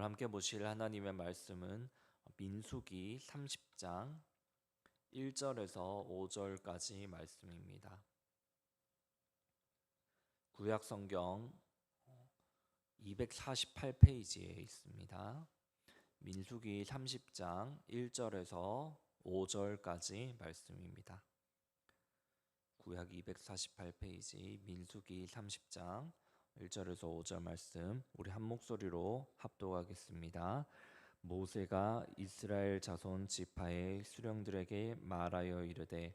오늘 함께 보실 하나님의 말씀은 민수기 30장 1절에서 5절까지 말씀입니다. 구약 성경 248페이지에 있습니다. 민수기 30장 1절에서 5절까지 말씀입니다. 구약 248페이지 민수기 30장 1절에서 5절 말씀 우리 한 목소리로 합독하겠습니다. 모세가 이스라엘 자손 지파의 수령들에게 말하여 이르되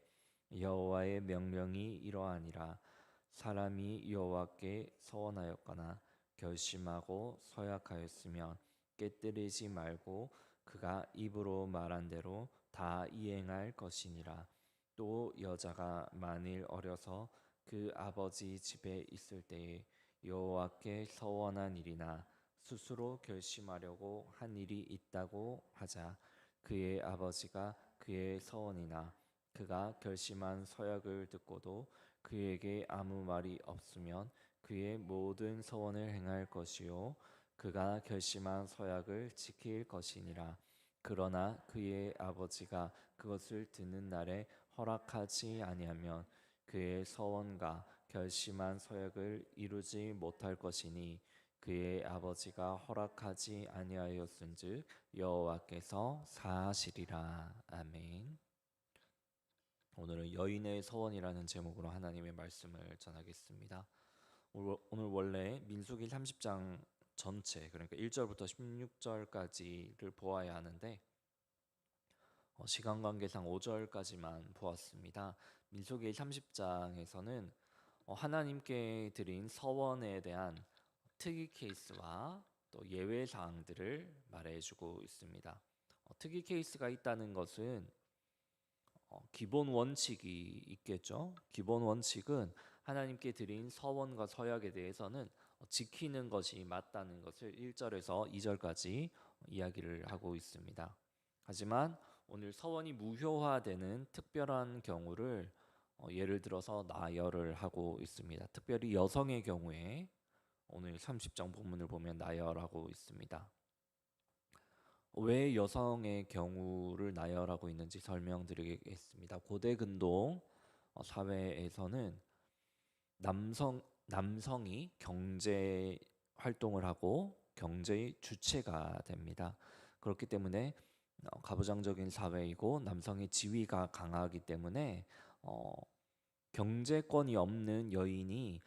여호와의 명령이 이러하니라. 사람이 여호와께 서원하였거나 결심하고 서약하였으면 깨뜨리지 말고 그가 입으로 말한 대로 다 이행할 것이니라. 또 여자가 만일 어려서 그 아버지 집에 있을 때에 여호와께 서원한 일이나 스스로 결심하려고 한 일이 있다고 하자 그의 아버지가 그의 서원이나 그가 결심한 서약을 듣고도 그에게 아무 말이 없으면 그의 모든 서원을 행할 것이요 그가 결심한 서약을 지킬 것이니라. 그러나 그의 아버지가 그것을 듣는 날에 허락하지 아니하면 그의 서원과 결심한 서약을 이루지 못할 것이니 그의 아버지가 허락하지 아니하였은즉 여호와께서 사하시리라. 아멘. 오늘은 여인의 서원이라는 제목으로 하나님의 말씀을 전하겠습니다. 오늘 원래 민수기 30장 전체, 그러니까 1절부터 16절까지를 보아야 하는데 시간 관계상 5절까지만 보았습니다. 민수기 30장에서는 하나님께 드린 서원에 대한 특이 케이스와 또 예외 사항들을 말해주고 있습니다. 특이 케이스가 있다는 것은 기본 원칙이 있겠죠. 기본 원칙은 하나님께 드린 서원과 서약에 대해서는 지키는 것이 맞다는 것을 1절에서 2절까지 이야기를 하고 있습니다. 하지만 오늘 서원이 무효화되는 특별한 경우를 예를 들어서 나열을 하고 있습니다. 특별히 여성의 경우에 오늘 30장 본문을 보면 나열하고 있습니다. 왜 여성의 경우를 나열하고 있는지 설명드리겠습니다. 고대 근동 사회에서는 남성이 경제 활동을 하고 경제의 주체가 됩니다. 그렇기 때문에 가부장적인 사회이고 남성의 지위가 강하기 때문에 경제권이 없는 여인이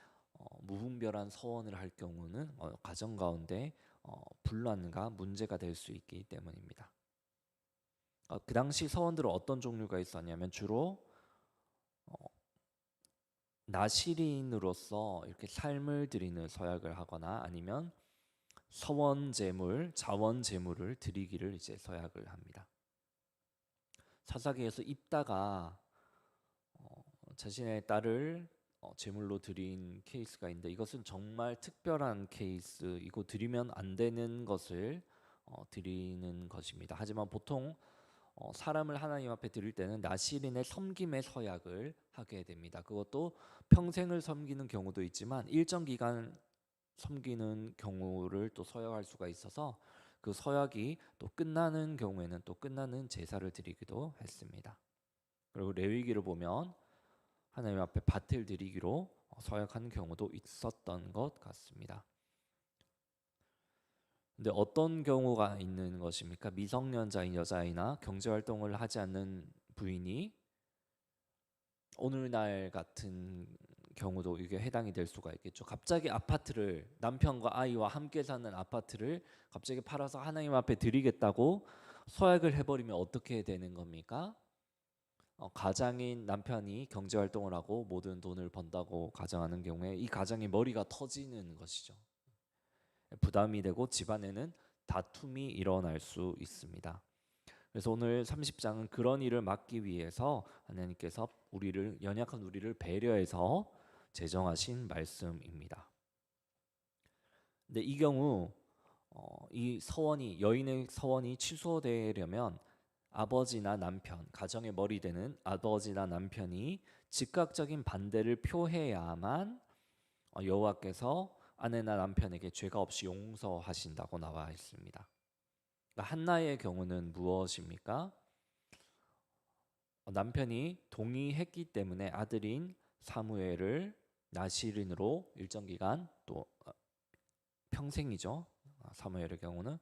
무분별한 서원을 할 경우는 가정 가운데 분란과 문제가 될 수 있기 때문입니다. 그 당시 서원들은 어떤 종류가 있었냐면 주로 나시린으로서 이렇게 삶을 드리는 서약을 하거나 아니면 서원 제물, 자원 제물을 드리기를 이제 서약을 합니다. 사사기에서 입다가 자신의 딸을 제물로 드린 케이스가 있는데 이것은 정말 특별한 케이스이고 드리면 안 되는 것을 드리는 것입니다. 하지만 보통 사람을 하나님 앞에 드릴 때는 나시린의 섬김의 서약을 하게 됩니다. 그것도 평생을 섬기는 경우도 있지만 일정 기간 섬기는 경우를 또 서약할 수가 있어서 그 서약이 또 끝나는 경우에는 또 끝나는 제사를 드리기도 했습니다. 그리고 레위기를 보면 하나님 앞에 밭을 드리기로 서약하는 경우도 있었던 것 같습니다. 근데 어떤 경우가 있는 것입니까? 미성년자인 여자아이나 경제활동을 하지 않는 부인이 오늘날 같은 경우도 이게 해당이 될 수가 있겠죠. 갑자기 아파트를 남편과 아이와 함께 사는 아파트를 갑자기 팔아서 하나님 앞에 드리겠다고 서약을 해버리면 어떻게 되는 겁니까? 가장인 남편이 경제활동을 하고 모든 돈을 번다고 가정하는 경우에 이 가정의 머리가 터지는 것이죠. 부담이 되고 집안에는 다툼이 일어날 수 있습니다. 그래서 오늘 30장은 그런 일을 막기 위해서 하나님께서 연약한 우리를 배려해서 제정하신 말씀입니다. 근데 이 경우 이 여인의 서원이 취소되려면 아버지나 남편, 가정의 머리 되는 아버지나 남편이 즉각적인 반대를 표해야만 여호와께서 아내나 남편에게 죄가 없이 용서하신다고 나와 있습니다. 그러니까 한나의 경우는 무엇입니까? 남편이 동의했기 때문에 아들인 사무엘을 나실인으로 일정 기간 또 평생이죠. 사무엘의 경우는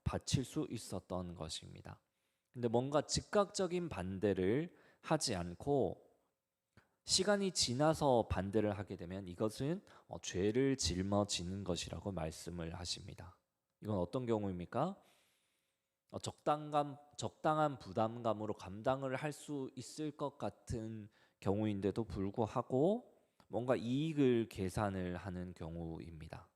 바칠 수 있었던 것입니다. 근데 뭔가 즉각적인 반대를 하지 않고 시간이 지나서 반대를 하게 되면 이것은 죄를 짊어지는 것이라고 말씀을 하십니다. 이건 어떤 경우입니까? 적당한 부담감으로 감당을 할 수 있을 것 같은 경우인데도 불구하고 뭔가 이익을 계산을 하는 경우입니다.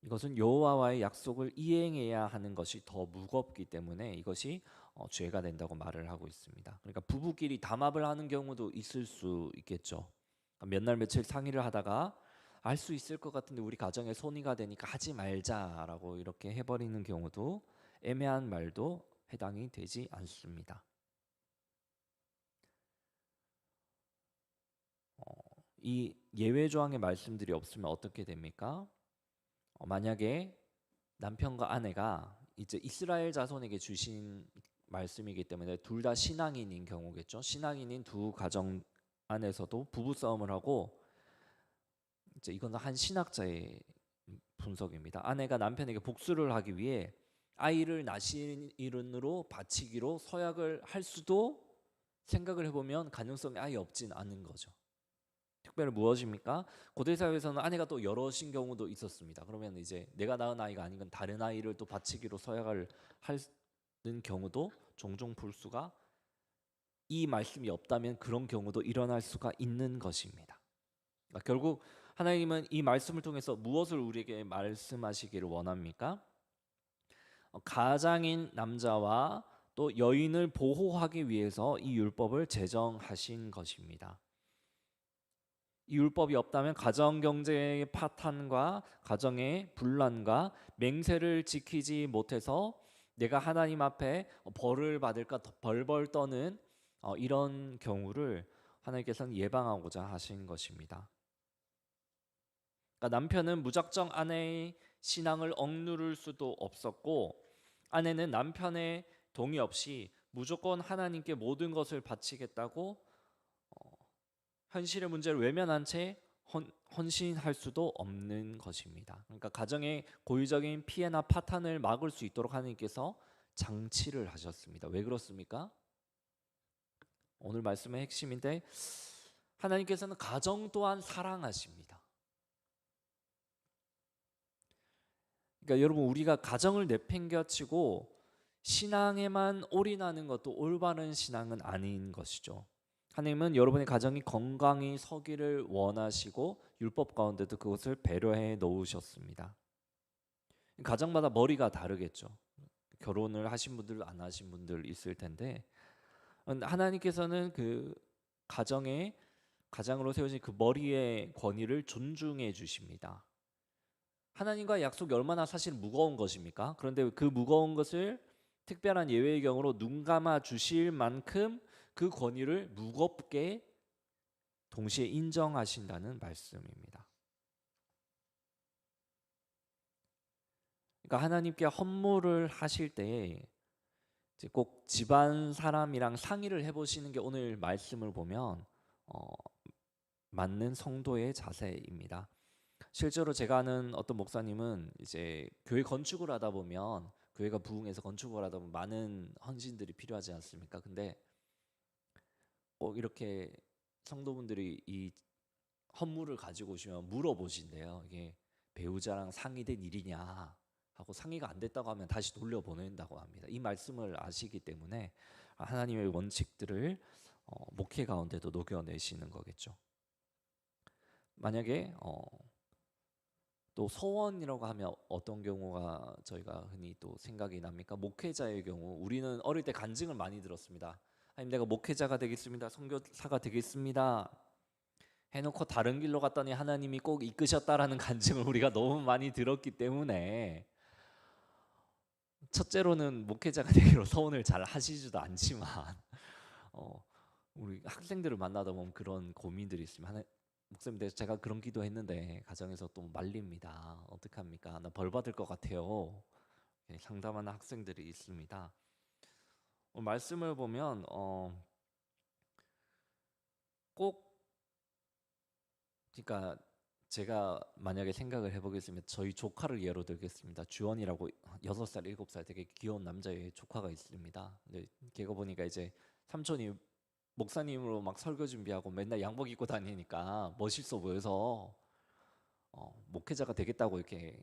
이것은 여호와와의 약속을 이행해야 하는 것이 더 무겁기 때문에 이것이 죄가 된다고 말을 하고 있습니다. 그러니까 부부끼리 담합을 하는 경우도 있을 수 있겠죠. 몇 날 며칠 상의를 하다가 알 수 있을 것 같은데 우리 가정에 손해가 되니까 하지 말자라고 이렇게 해버리는 경우도 애매한 말도 해당이 되지 않습니다. 이 예외 조항의 말씀들이 없으면 어떻게 됩니까? 만약에 남편과 아내가 이제 이스라엘 자손에게 주신 말씀이기 때문에 둘 다 신앙인인 경우겠죠. 신앙인인 두 가정 안에서도 부부 싸움을 하고 이제 이건 한 신학자의 분석입니다. 아내가 남편에게 복수를 하기 위해 아이를 나실인으로 바치기로 서약을 할 수도 생각을 해보면 가능성이 아예 없진 않은 거죠. 특별히 무엇입니까? 고대 사회에서는 아내가 또 여럿인 경우도 있었습니다. 그러면 이제 내가 낳은 아이가 아닌 건 다른 아이를 또 바치기로 서약을 하는 경우도 종종 볼 수가 이 말씀이 없다면 그런 경우도 일어날 수가 있는 것입니다. 그러니까 결국 하나님은 이 말씀을 통해서 무엇을 우리에게 말씀하시기를 원합니까? 가장인 남자와 또 여인을 보호하기 위해서 이 율법을 제정하신 것입니다. 이 율법이 없다면 가정 경제의 파탄과 가정의 분란과 맹세를 지키지 못해서 내가 하나님 앞에 벌을 받을까 벌벌 떠는 이런 경우를 하나님께서는 예방하고자 하신 것입니다. 그러니까 남편은 무작정 아내의 신앙을 억누를 수도 없었고 아내는 남편의 동의 없이 무조건 하나님께 모든 것을 바치겠다고 현실의 문제를 외면한 채 헌신할 수도 없는 것입니다. 그러니까 가정의 고의적인 피해나 파탄을 막을 수 있도록 하나님께서 장치를 하셨습니다. 왜 그렇습니까? 오늘 말씀의 핵심인데 하나님께서는 가정 또한 사랑하십니다. 그러니까 여러분 우리가 가정을 내팽겨치고 신앙에만 올인하는 것도 올바른 신앙은 아닌 것이죠. 하나님은 여러분의 가정이 건강히 서기를 원하시고 율법 가운데도 그것을 배려해 놓으셨습니다. 가정마다 머리가 다르겠죠. 결혼을 하신 분들 안 하신 분들 있을 텐데 하나님께서는 그 가장으로 세우신 그 머리의 권위를 존중해 주십니다. 하나님과 약속이 얼마나 사실 무거운 것입니까? 그런데 그 무거운 것을 특별한 예외의 경우로 눈 감아 주실 만큼 그 권위를 무겁게 동시에 인정하신다는 말씀입니다. 그러니까 하나님께 헌물을 하실 때 꼭 집안 사람이랑 상의를 해보시는 게 오늘 말씀을 보면 맞는 성도의 자세입니다. 실제로 제가 아는 어떤 목사님은 이제 교회 건축을 하다 보면 교회가 부흥해서 건축을 하다 보면 많은 헌신들이 필요하지 않습니까? 근데 꼭 이렇게 성도분들이 이 헌물을 가지고 오시면 물어보신대요. 이게 배우자랑 상의된 일이냐 하고 상의가 안 됐다고 하면 다시 돌려보낸다고 합니다. 이 말씀을 아시기 때문에 하나님의 원칙들을 목회 가운데도 녹여내시는 거겠죠. 만약에 또 소원이라고 하면 어떤 경우가 저희가 흔히 또 생각이 납니까? 목회자의 경우 우리는 어릴 때 간증을 많이 들었습니다. 하나님 내가 목회자가 되겠습니다. 선교사가 되겠습니다. 해놓고 다른 길로 갔더니 하나님이 꼭 이끄셨다라는 간증을 우리가 너무 많이 들었기 때문에 첫째로는 목회자가 되기로 소원을 잘 하시지도 않지만 우리 학생들을 만나다 보면 그런 고민들이 있습니다. 목사님들 제가 그런 기도했는데 가정에서 또 말립니다. 어떡합니까? 나 벌 받을 것 같아요. 상담하는 학생들이 있습니다. 말씀을 보면 꼭 그러니까 제가 만약에 생각을 해보겠습니다. 저희 조카를 예로 들겠습니다. 주원이라고 6살, 7살 되게 귀여운 남자의 조카가 있습니다. 근데 걔가 보니까 이제 삼촌이 목사님으로 막 설교 준비하고 맨날 양복 입고 다니니까 멋있어 보여서 목회자가 되겠다고 이렇게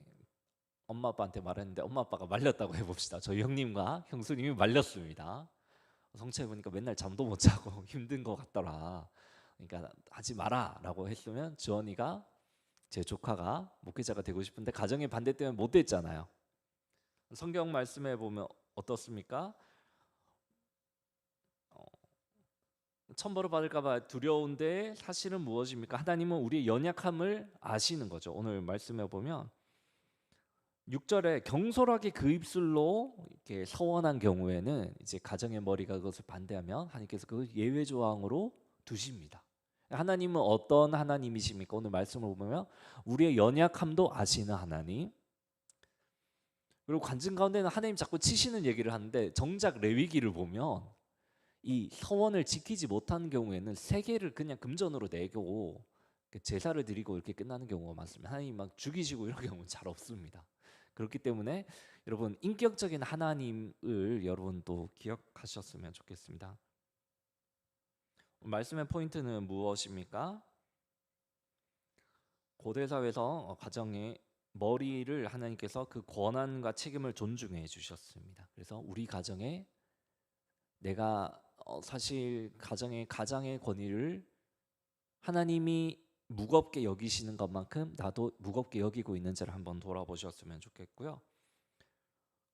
엄마 아빠한테 말했는데 엄마 아빠가 말렸다고 해봅시다. 저희 형님과 형수님이 말렸습니다. 성취해 보니까 맨날 잠도 못 자고 힘든 것 같더라. 그러니까 하지 마라라고 했으면 주원이가 제 조카가 목회자가 되고 싶은데 가정의 반대 때문에 못 됐잖아요. 성경 말씀에 보면 어떻습니까? 천벌을 받을까봐 두려운데 사실은 무엇입니까? 하나님은 우리의 연약함을 아시는 거죠. 오늘 말씀해 보면 6절에 경솔하게 그 입술로 이렇게 서원한 경우에는 이제 가정의 머리가 그것을 반대하면 하나님께서 그 예외 조항으로 두십니다. 하나님은 어떤 하나님이십니까? 오늘 말씀을 보면 우리의 연약함도 아시는 하나님. 그리고 관증 가운데는 하나님 자꾸 치시는 얘기를 하는데 정작 레위기를 보면 이 서원을 지키지 못한 경우에는 세계를 그냥 금전으로 내고 제사를 드리고 이렇게 끝나는 경우가 많습니다. 하나님 막 죽이시고 이런 경우는 잘 없습니다. 그렇기 때문에 여러분 인격적인 하나님을 여러분 또 기억하셨으면 좋겠습니다. 말씀의 포인트는 무엇입니까? 고대 사회에서 가정의 머리를 하나님께서 그 권한과 책임을 존중해 주셨습니다. 그래서 우리 가정에 내가 사실 가장의 권위를 하나님이 무겁게 여기시는 것만큼 나도 무겁게 여기고 있는지를 한번 돌아보셨으면 좋겠고요.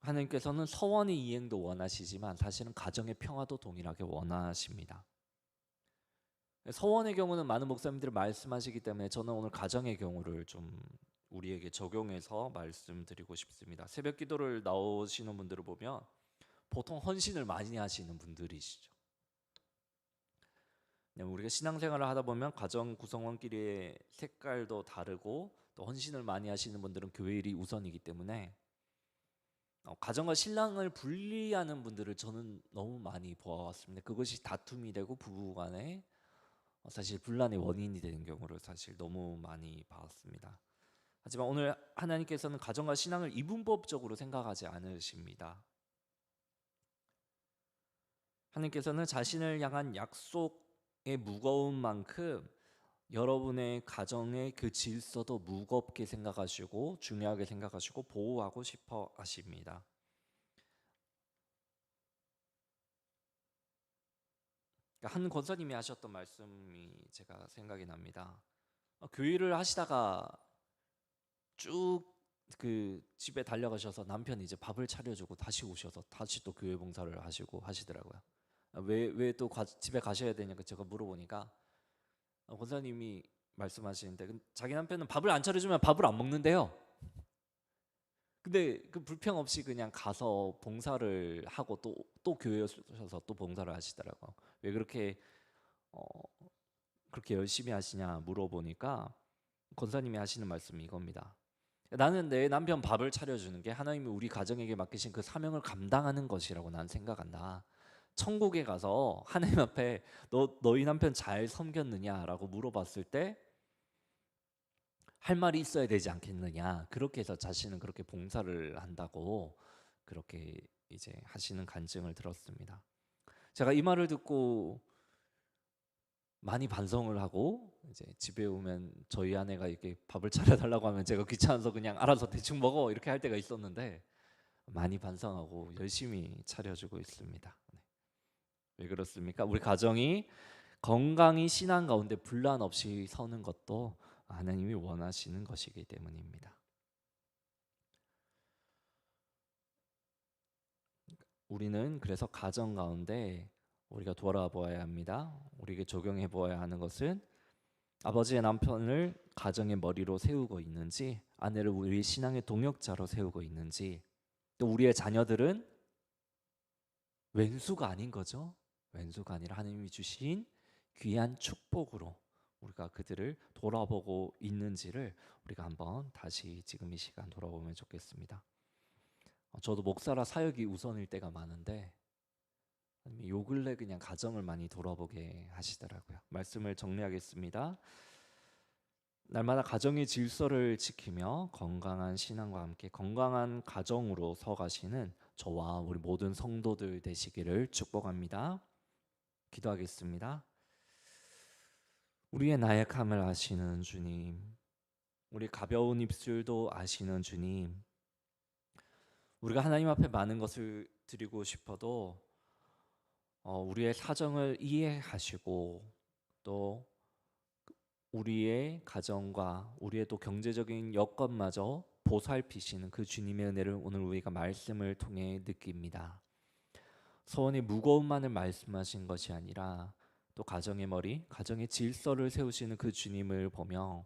하나님께서는 서원의 이행도 원하시지만 사실은 가정의 평화도 동일하게 원하십니다. 서원의 경우는 많은 목사님들이 말씀하시기 때문에 저는 오늘 가정의 경우를 좀 우리에게 적용해서 말씀드리고 싶습니다. 새벽 기도를 나오시는 분들을 보면 보통 헌신을 많이 하시는 분들이시죠. 우리가 신앙생활을 하다 보면 가정 구성원끼리의 색깔도 다르고 또 헌신을 많이 하시는 분들은 교회 일이 우선이기 때문에 가정과 신랑을 분리하는 분들을 저는 너무 많이 보아왔습니다. 그것이 다툼이 되고 부부간에 사실 분란의 원인이 되는 경우를 사실 너무 많이 봤습니다. 하지만 오늘 하나님께서는 가정과 신앙을 이분법적으로 생각하지 않으십니다. 하나님께서는 자신을 향한 약속의 무거운 만큼 여러분의 가정의 그 질서도 무겁게 생각하시고 중요하게 생각하시고 보호하고 싶어 하십니다. 한 권사님이 하셨던 말씀이 제가 생각이 납니다. 교회를 하시다가 쭉 그 집에 달려가셔서 남편이 이제 밥을 차려주고 다시 오셔서 다시 또 교회 봉사를 하시고 하시더라고요. 왜 또 집에 가셔야 되냐고 제가 물어보니까 권사님이 말씀하시는데 자기 남편은 밥을 안 차려주면 밥을 안 먹는데요. 근데 그 불평 없이 그냥 가서 봉사를 하고 또 교회에 오셔서 또 봉사를 하시더라고요. 왜 그렇게 그렇게 열심히 하시냐 물어보니까 권사님이 하시는 말씀이 이겁니다. 나는 내 남편 밥을 차려주는 게 하나님이 우리 가정에게 맡기신 그 사명을 감당하는 것이라고 난 생각한다. 천국에 가서 하나님 앞에 너희 남편 잘 섬겼느냐라고 물어봤을 때 할 말이 있어야 되지 않겠느냐. 그렇게 해서 자신은 그렇게 봉사를 한다고 그렇게 이제 하시는 간증을 들었습니다. 제가 이 말을 듣고 많이 반성을 하고 이제 집에 오면 저희 아내가 이렇게 밥을 차려달라고 하면 제가 귀찮아서 그냥 알아서 대충 먹어 이렇게 할 때가 있었는데 많이 반성하고 열심히 차려주고 있습니다. 네. 왜 그렇습니까? 우리 가정이 건강히 신앙 가운데 분란 없이 서는 것도 하나님이 원하시는 것이기 때문입니다. 우리는 그래서 가정 가운데 우리가 돌아보아야 합니다. 우리에게 적용해 보아야 하는 것은 아버지의 남편을 가정의 머리로 세우고 있는지, 아내를 우리 신앙의 동역자로 세우고 있는지, 또 우리의 자녀들은 왼수가 아닌 거죠. 왼수가 아니라 하나님이 주신 귀한 축복으로 우리가 그들을 돌아보고 있는지를 우리가 한번 다시 지금 이 시간 돌아보면 좋겠습니다. 저도 목사라 사역이 우선일 때가 많은데 요 근래 그냥 가정을 많이 돌아보게 하시더라고요. 말씀을 정리하겠습니다. 날마다 가정의 질서를 지키며 건강한 신앙과 함께 건강한 가정으로 서가시는 저와 우리 모든 성도들 되시기를 축복합니다. 기도하겠습니다. 우리의 나약함을 아시는 주님, 우리 가벼운 입술도 아시는 주님, 우리가 하나님 앞에 많은 것을 드리고 싶어도 우리의 사정을 이해하시고 또 우리의 가정과 우리의 또 경제적인 여건마저 보살피시는 그 주님의 은혜를 오늘 우리가 말씀을 통해 느낍니다. 소원의 무거움만을 말씀하신 것이 아니라 또 가정의 머리, 가정의 질서를 세우시는 그 주님을 보며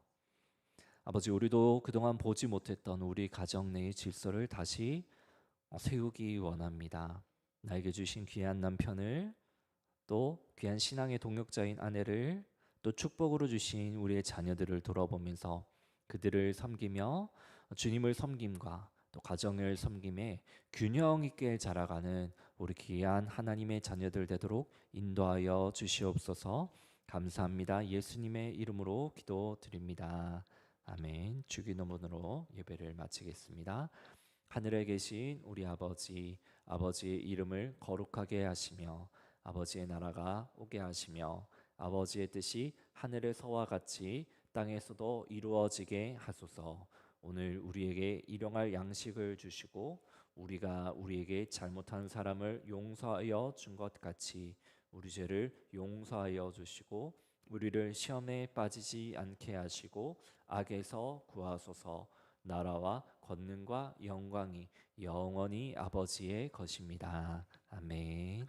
아버지, 우리도 그동안 보지 못했던 우리 가정 내의 질서를 다시 세우기 원합니다. 나에게 주신 귀한 남편을, 또 귀한 신앙의 동역자인 아내를, 또 축복으로 주신 우리의 자녀들을 돌아보면서 그들을 섬기며 주님을 섬김과 또 가정을 섬김에 균형 있게 자라가는 우리 귀한 하나님의 자녀들 되도록 인도하여 주시옵소서. 감사합니다. 예수님의 이름으로 기도드립니다. 아멘. 주기도문으로 예배를 마치겠습니다. 하늘에 계신 우리 아버지, 아버지의 이름을 거룩하게 하시며 아버지의 나라가 오게 하시며 아버지의 뜻이 하늘에서와 같이 땅에서도 이루어지게 하소서. 오늘 우리에게 일용할 양식을 주시고 우리가 우리에게 잘못한 사람을 용서하여 준 것 같이 우리 죄를 용서하여 주시고 우리를 시험에 빠지지 않게 하시고 악에서 구하소서. 나라와 권능과 영광이 영원히 아버지의 것입니다. 아멘.